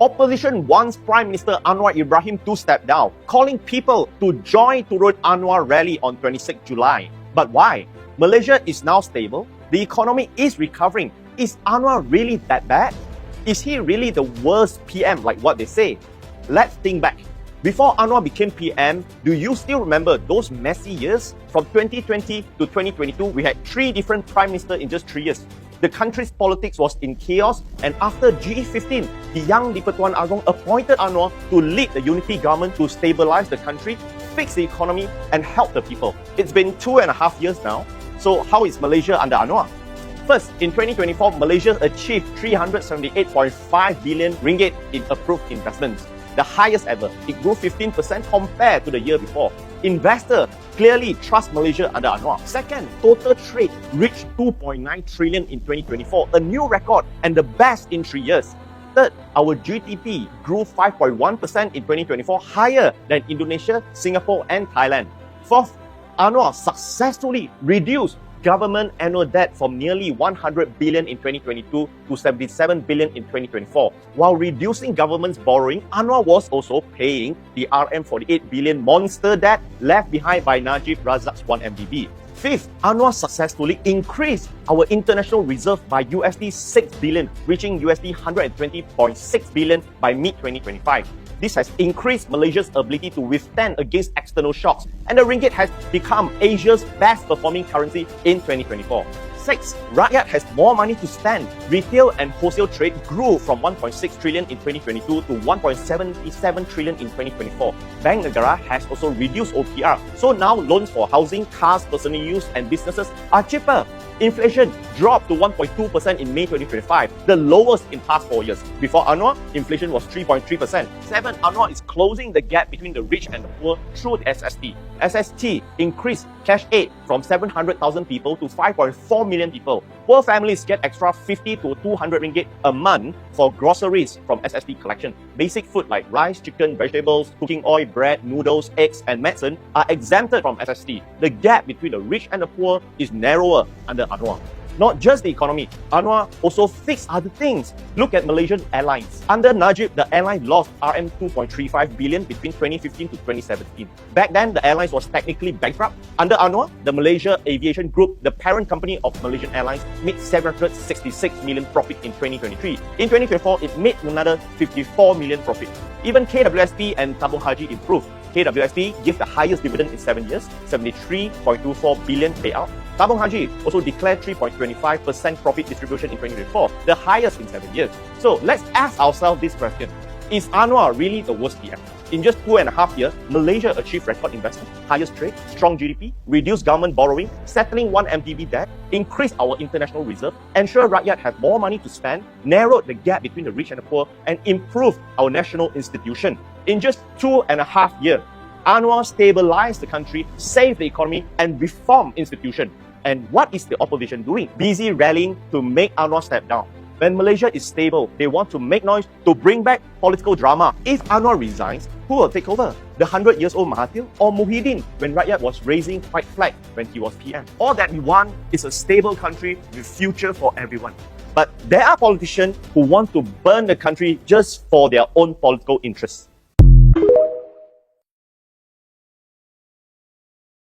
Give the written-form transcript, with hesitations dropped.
Opposition wants Prime Minister Anwar Ibrahim to step down, calling people to join Turut Anwar rally on 26 July. But why? Malaysia is now stable, the economy is recovering. Is Anwar really that bad? Is he really the worst PM like what they say? Let's think back. Before Anwar became PM, do you still remember those messy years? From 2020 to 2022, we had 3 different prime ministers in just 3 years. The country's politics was in chaos, and after G15, the young Di-Pertuan Agong appointed Anwar to lead the unity government to stabilize the country, fix the economy, and help the people. It's been 2.5 years now. So how is Malaysia under Anwar? First, in 2024, Malaysia achieved 378.5 billion ringgit in approved investments, the highest ever. It grew 15% compared to the year before. Investors clearly trust Malaysia under Anwar. Second, total trade reached 2.9 trillion in 2024, a new record and the best in 3 years. Third, our GDP grew 5.1% in 2024, higher than Indonesia, Singapore and Thailand. Fourth, Anwar successfully reduced government annual debt from nearly 100 billion in 2022 to 77 billion in 2024. While reducing government's borrowing, Anwar was also paying the RM48 billion monster debt left behind by Najib Razak's 1MDB. Fifth, Anwar successfully increased our international reserve by USD 6 billion, reaching USD 120.6 billion by mid-2025. This has increased Malaysia's ability to withstand against external shocks, and the ringgit has become Asia's best performing currency in 2024. 6. Rakyat has more money to spend. Retail and wholesale trade grew from 1.6 trillion in 2022 to 1.77 trillion in 2024. Bank Negara has also reduced OPR, so now loans for housing, cars, personal use and businesses are cheaper. Inflation dropped to 1.2% in May 2025, the lowest in past 4 years. Before Anwar, inflation was 3.3%. 7. Anwar is closing the gap between the rich and the poor through the SST. SST increased cash aid from 700,000 people to 5.4 million people. Poor families get extra 50 to 200 ringgit a month for groceries from SST collection. Basic food like rice, chicken, vegetables, cooking oil, bread, noodles, eggs and medicine are exempted from SST. The gap between the rich and the poor is narrower under Anwar. Not just the economy, Anwar also fixed other things. Look at Malaysian Airlines. Under Najib, the airline lost RM 2.35 billion between 2015 to 2017. Back then, the airlines was technically bankrupt. Under Anwar, the Malaysia Aviation Group, the parent company of Malaysian Airlines, made 766 million profit in 2023. In 2024, it made another 54 million profit. Even KWSP and Tabung Haji improved. KWSP gave the highest dividend in 7 years, 73.24 billion payout. Tabung Haji also declared 3.25% profit distribution in 2024, the highest in 7 years. So let's ask ourselves this question. Is Anwar really the worst PM? In just 2.5 years, Malaysia achieved record investment, highest trade, strong GDP, reduced government borrowing, settling 1MDB debt, increased our international reserve, ensured Rakyat have more money to spend, narrowed the gap between the rich and the poor, and improved our national institution. In just 2.5 years, Anwar stabilized the country, saved the economy, and reformed institutions. And what is the opposition doing? Busy rallying to make Anwar step down. When Malaysia is stable, they want to make noise to bring back political drama. If Anwar resigns, who will take over? The 100-years-old Mahathir or Muhyiddin when Rakyat was raising white flag when he was PM? All that we want is a stable country with future for everyone. But there are politicians who want to burn the country just for their own political interests.